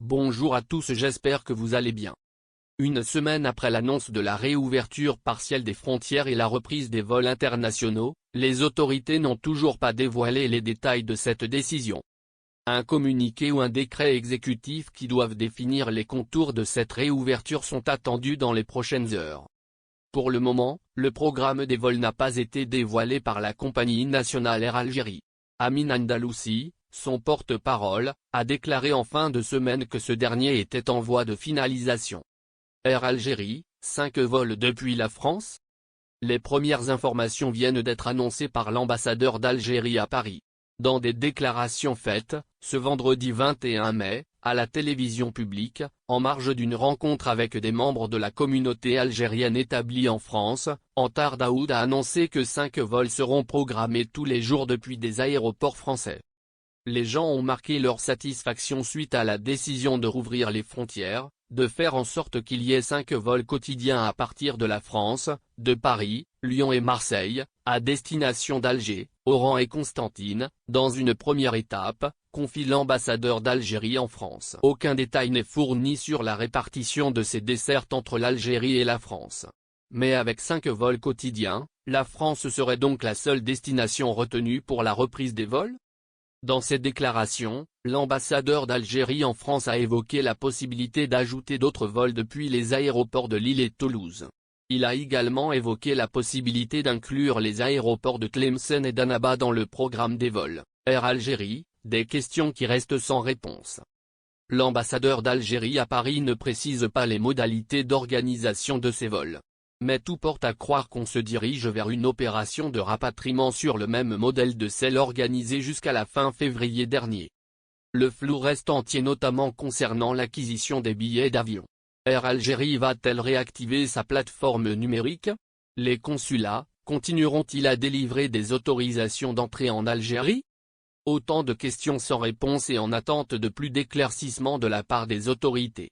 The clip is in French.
Bonjour à tous, j'espère que vous allez bien. Une semaine après l'annonce de la réouverture partielle des frontières et la reprise des vols internationaux, les autorités n'ont toujours pas dévoilé les détails de cette décision. Un communiqué ou un décret exécutif qui doivent définir les contours de cette réouverture sont attendus dans les prochaines heures. Pour le moment, le programme des vols n'a pas été dévoilé par la compagnie nationale Air Algérie. Amin Andalousi, son porte-parole, a déclaré en fin de semaine que ce dernier était en voie de finalisation. Air Algérie, 5 vols depuis la France? Les premières informations viennent d'être annoncées par l'ambassadeur d'Algérie à Paris. Dans des déclarations faites, ce vendredi 21 mai, à la télévision publique, en marge d'une rencontre avec des membres de la communauté algérienne établie en France, Antar Daoud a annoncé que 5 vols seront programmés tous les jours depuis des aéroports français. Les gens ont marqué leur satisfaction suite à la décision de rouvrir les frontières, de faire en sorte qu'il y ait 5 vols quotidiens à partir de la France, de Paris, Lyon et Marseille, à destination d'Alger, Oran et Constantine, dans une première étape, confie l'ambassadeur d'Algérie en France. Aucun détail n'est fourni sur la répartition de ces dessertes entre l'Algérie et la France. Mais avec 5 vols quotidiens, la France serait donc la seule destination retenue pour la reprise des vols? Dans ses déclarations, l'ambassadeur d'Algérie en France a évoqué la possibilité d'ajouter d'autres vols depuis les aéroports de Lille et Toulouse. Il a également évoqué la possibilité d'inclure les aéroports de Tlemcen et d'Annaba dans le programme des vols. Air Algérie, des questions qui restent sans réponse. L'ambassadeur d'Algérie à Paris ne précise pas les modalités d'organisation de ces vols. Mais tout porte à croire qu'on se dirige vers une opération de rapatriement sur le même modèle de celle organisée jusqu'à la fin février dernier. Le flou reste entier notamment concernant l'acquisition des billets d'avion. Air Algérie va-t-elle réactiver sa plateforme numérique? Les consulats continueront-ils à délivrer des autorisations d'entrée en Algérie? Autant de questions sans réponse et en attente de plus d'éclaircissements de la part des autorités.